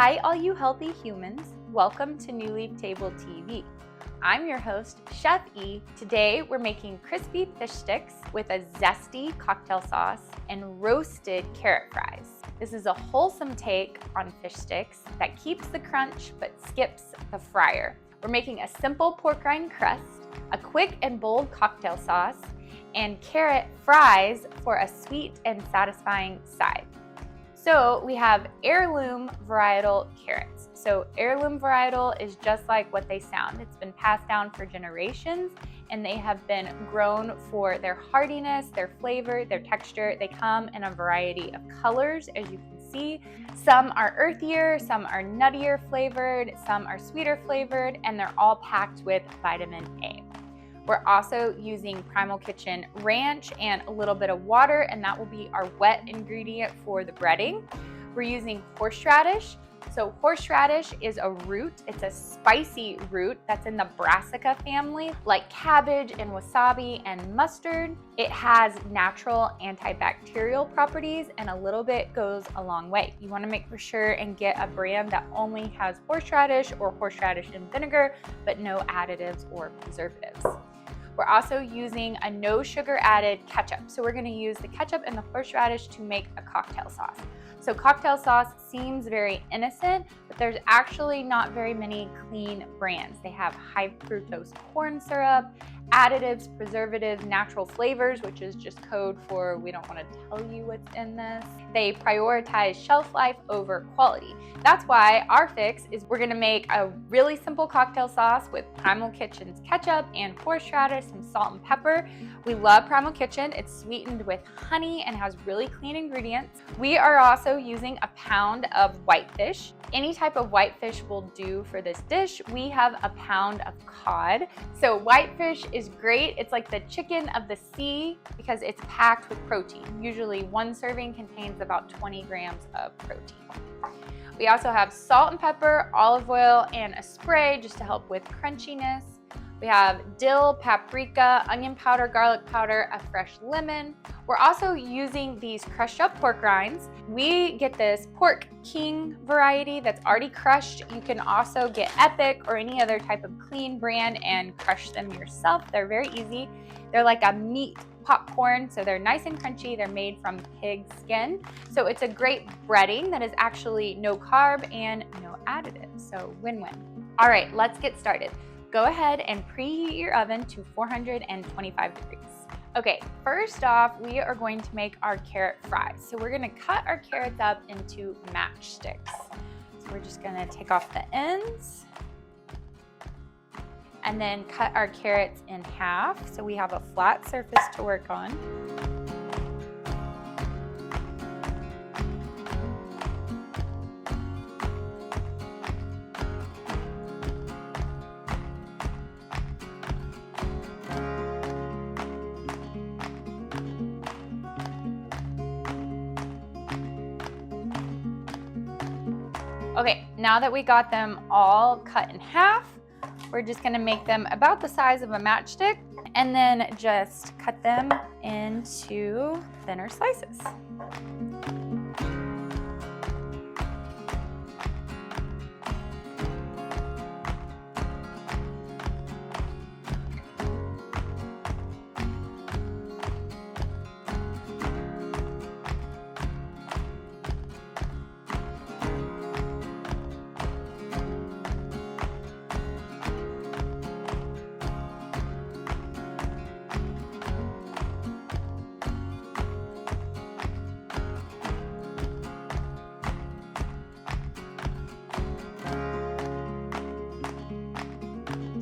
Hi, all you healthy humans. Welcome to New Leaf Table TV. I'm your host, Chef E. Today, we're making crispy fish sticks with a zesty cocktail sauce and roasted carrot fries. This is a wholesome take on fish sticks that keeps the crunch but skips the fryer. We're making a simple pork rind crust, a quick and bold cocktail sauce, and carrot fries for a sweet and satisfying side. So we have heirloom varietal carrots. So heirloom varietal is just like what they sound. It's been passed down for generations and they have been grown for their hardiness, their flavor, their texture. They come in a variety of colors, as you can see. Some are earthier, some are nuttier flavored, some are sweeter flavored, and they're all packed with vitamin A. We're also using Primal Kitchen ranch and a little bit of water, and that will be our wet ingredient for the breading. We're using horseradish. So horseradish is a root. It's a spicy root that's in the brassica family, like cabbage and wasabi and mustard. It has natural antibacterial properties, and a little bit goes a long way. You want to make for sure and get a brand that only has horseradish or horseradish and vinegar, but no additives or preservatives. We're also using a no sugar added ketchup. So we're going to use the ketchup and the horseradish to make a cocktail sauce. So cocktail sauce seems very innocent, but there's actually not very many clean brands. They have high fructose corn syrup, additives, preservatives, natural flavors, which is just code for we don't want to tell you what's in this. They prioritize shelf life over quality. That's why our fix is we're gonna make a really simple cocktail sauce with Primal Kitchen's ketchup and horseradish, some salt and pepper. We love Primal Kitchen. It's sweetened with honey and has really clean ingredients. We are also using a pound of whitefish. Any type of whitefish will do for this dish. We have a pound of cod. So whitefish is great. It's like the chicken of the sea because it's packed with protein. Usually one serving contains about 20 grams of protein. We also have salt and pepper, olive oil, and a spray just to help with crunchiness. We have dill, paprika, onion powder, garlic powder, a fresh lemon. We're also using these crushed up pork rinds. We get this Pork King variety that's already crushed. You can also get Epic or any other type of clean brand and crush them yourself. They're very easy. They're like a meat popcorn, so they're nice and crunchy. They're made from pig skin. So it's a great breading that is actually no carb and no additives. So win-win. All right, let's get started. Go ahead and preheat your oven to 425 degrees. Okay, first off, we are going to make our carrot fries. So we're gonna cut our carrots up into matchsticks. So we're just gonna take off the ends and then cut our carrots in half so we have a flat surface to work on. Okay, now that we got them all cut in half, we're just gonna make them about the size of a matchstick and then just cut them into thinner slices.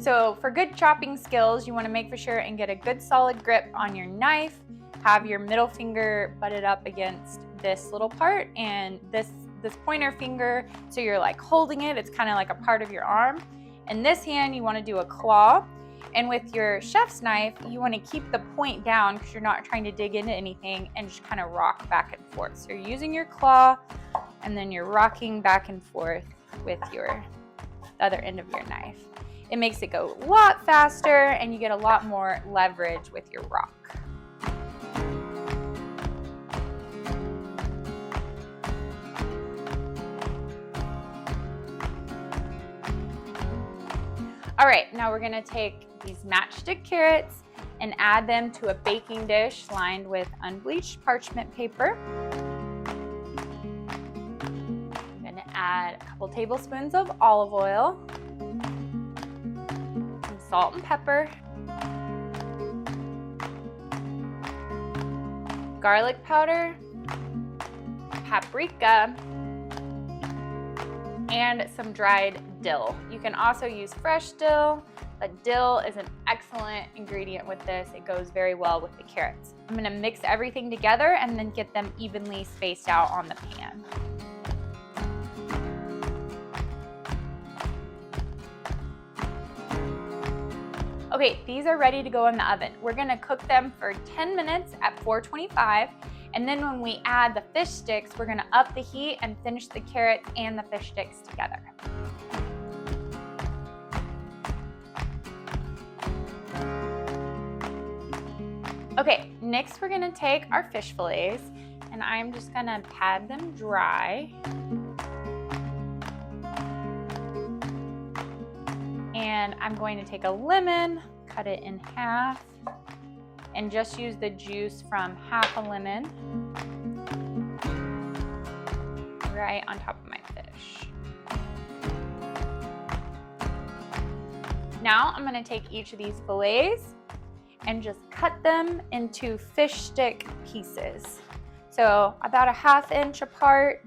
So for good chopping skills, you want to make for sure and get a good solid grip on your knife. Have your middle finger butted up against this little part and this pointer finger, so you're like holding it. It's kind of like a part of your arm. And this hand, you want to do a claw. And with your chef's knife, you want to keep the point down because you're not trying to dig into anything, and just kind of rock back and forth. So you're using your claw and then you're rocking back and forth with the other end of your knife. It makes it go a lot faster and you get a lot more leverage with your rock. All right, now we're gonna take these matchstick carrots and add them to a baking dish lined with unbleached parchment paper. I'm gonna add a couple tablespoons of olive oil, some salt and pepper, garlic powder, paprika, and some dried dill. You can also use fresh dill, but dill is an excellent ingredient with this. It goes very well with the carrots. I'm gonna mix everything together and then get them evenly spaced out on the pan. Okay, these are ready to go in the oven. We're gonna cook them for 10 minutes at 425. And then when we add the fish sticks, we're gonna up the heat and finish the carrots and the fish sticks together. Okay, next we're gonna take our fish fillets and I'm just gonna pad them dry. And I'm going to take a lemon, cut it in half, and just use the juice from half a lemon right on top of my fish. Now I'm gonna take each of these fillets and just cut them into fish stick pieces. So about a 1/2 inch apart.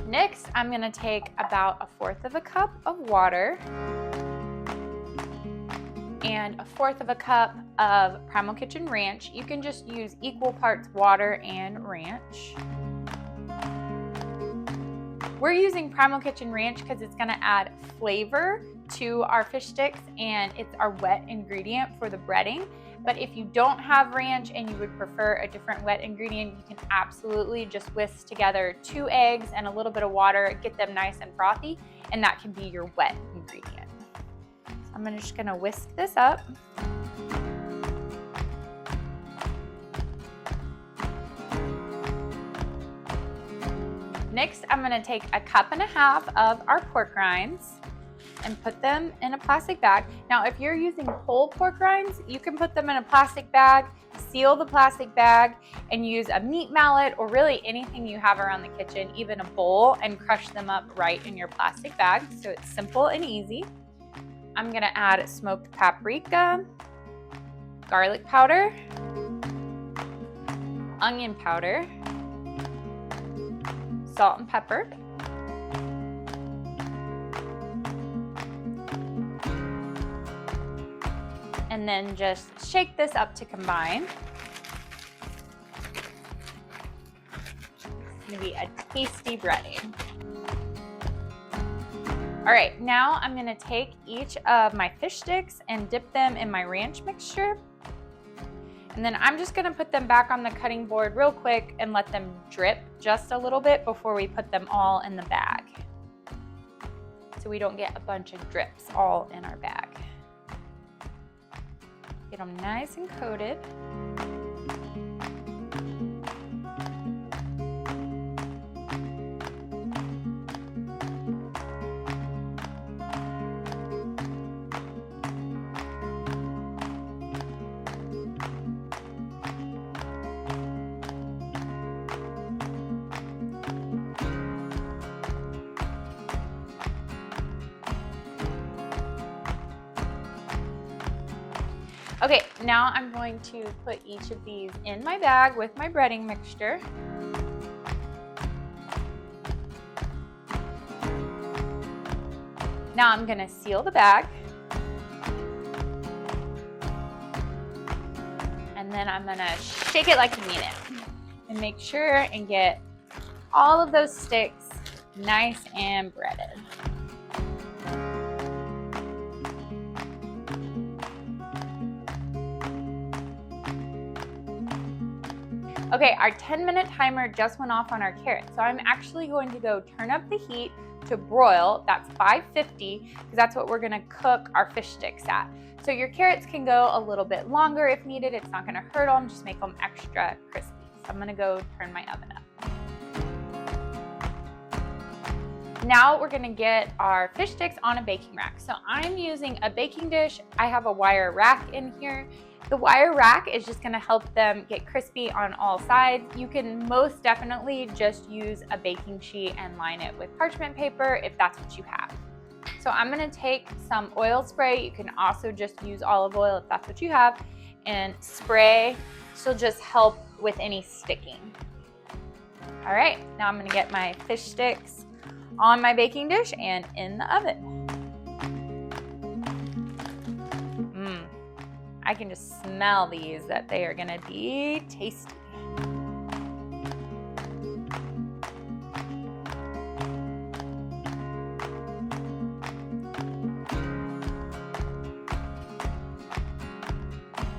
Next, I'm gonna take about 1/4 cup of water and 1/4 cup of Primal Kitchen Ranch. You can just use equal parts water and ranch. We're using Primal Kitchen Ranch because it's gonna add flavor to our fish sticks and it's our wet ingredient for the breading. But if you don't have ranch and you would prefer a different wet ingredient, you can absolutely just whisk together 2 eggs and a little bit of water, get them nice and frothy, and that can be your wet ingredient. So I'm just gonna whisk this up. Next, I'm gonna take 1.5 cups of our pork rinds and put them in a plastic bag. Now, if you're using whole pork rinds, you can put them in a plastic bag, seal the plastic bag, and use a meat mallet or really anything you have around the kitchen, even a bowl, and crush them up right in your plastic bag. So it's simple and easy. I'm gonna add smoked paprika, garlic powder, onion powder, salt and pepper, and then just shake this up to combine. It's gonna be a tasty breading. All right, now I'm gonna take each of my fish sticks and dip them in my ranch mixture. And then I'm just gonna put them back on the cutting board real quick and let them drip just a little bit before we put them all in the bag, so we don't get a bunch of drips all in our bag. Get them nice and coated. Okay, now I'm going to put each of these in my bag with my breading mixture. Now I'm gonna seal the bag. And then I'm gonna shake it like you mean it. And make sure and get all of those sticks nice and breaded. Okay, our 10-minute timer just went off on our carrots. So I'm actually going to go turn up the heat to broil. That's 550, because that's what we're gonna cook our fish sticks at. So your carrots can go a little bit longer if needed. It's not gonna hurt them, just make them extra crispy. So I'm gonna go turn my oven up. Now we're gonna get our fish sticks on a baking rack. So I'm using a baking dish. I have a wire rack in here. The wire rack is just gonna help them get crispy on all sides. You can most definitely just use a baking sheet and line it with parchment paper if that's what you have. So I'm gonna take some oil spray. You can also just use olive oil if that's what you have, and spray. This will just help with any sticking. All right, now I'm gonna get my fish sticks on my baking dish and in the oven. I can just smell these, that they are gonna be tasty.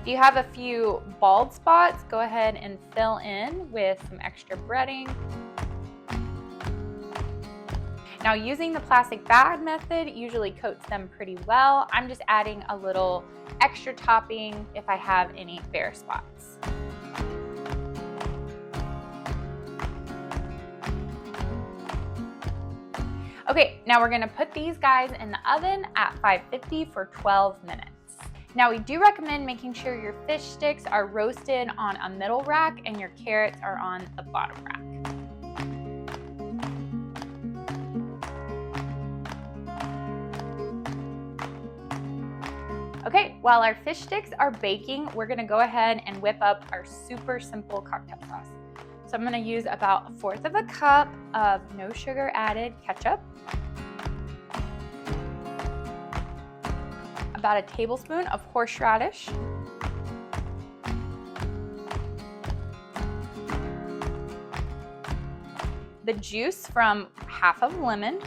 If you have a few bald spots, go ahead and fill in with some extra breading. Now, using the plastic bag method usually coats them pretty well. I'm just adding a little extra topping if I have any bare spots. Okay, now we're gonna put these guys in the oven at 550 for 12 minutes. Now, we do recommend making sure your fish sticks are roasted on a middle rack and your carrots are on the bottom rack. Okay, while our fish sticks are baking, we're gonna go ahead and whip up our super simple cocktail sauce. So I'm gonna use about 1/4 of a cup of no sugar added ketchup, about a tablespoon of horseradish, the juice from half of lemon,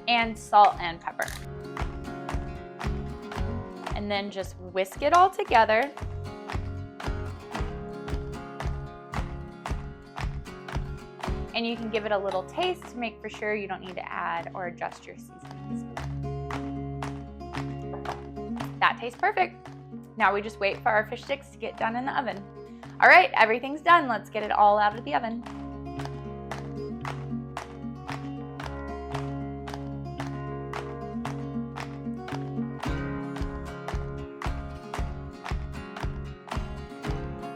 and salt and pepper. And then just whisk it all together. And you can give it a little taste to make for sure you don't need to add or adjust your seasonings. That tastes perfect. Now we just wait for our fish sticks to get done in the oven. All right, everything's done. Let's get it all out of the oven.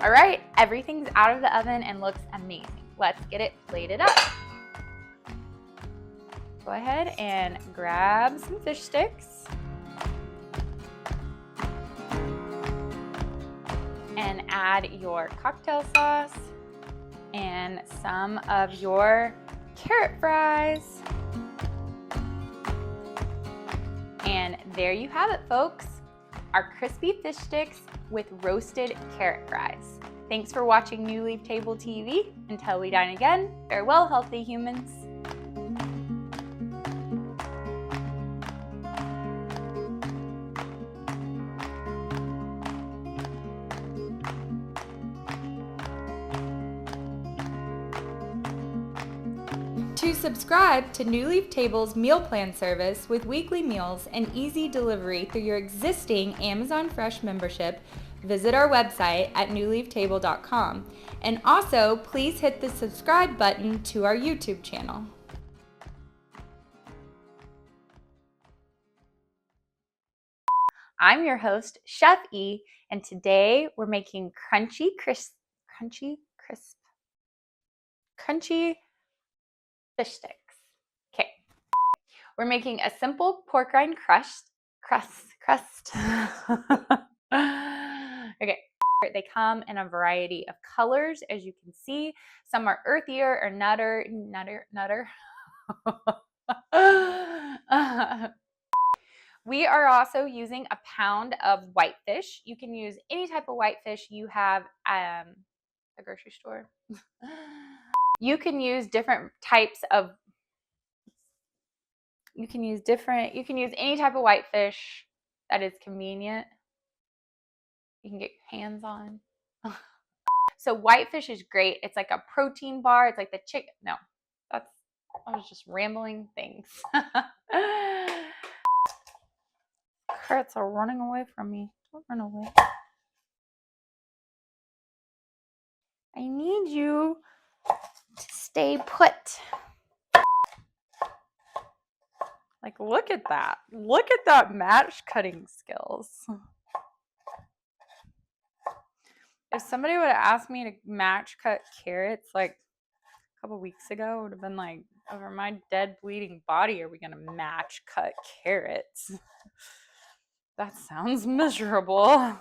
All right, everything's out of the oven and looks amazing. Let's get it plated up. Go ahead and grab some fish sticks and add your cocktail sauce and some of your carrot fries. And there you have it, folks. Our crispy fish sticks with roasted carrot fries. Thanks for watching New Leaf Table TV. Until we dine again, farewell, healthy humans. To subscribe to New Leaf Table's meal plan service with weekly meals and easy delivery through your existing Amazon Fresh membership, visit our website at newleaftable.com. And also, please hit the subscribe button to our YouTube channel. I'm your host, Chef E, and today we're making crunchy fish sticks. Okay, we're making a simple pork rind crust. Okay, they come in a variety of colors, as you can see. Some are earthier or nutter. We are also using a pound of whitefish. You can use any type of whitefish you have at the grocery store. You can use different types of, you can use any type of whitefish that is convenient. you can get your hands on. So whitefish is great. It's like a protein bar. It's like the chicken. No, I was just rambling things. Carrots are running away from me. Don't run away. I need you to stay put. Like, look at that. Look at that match cutting skills. If somebody would have asked me to match cut carrots like a couple weeks ago, it would have been like, over my dead bleeding body, are we going to match cut carrots? That sounds miserable.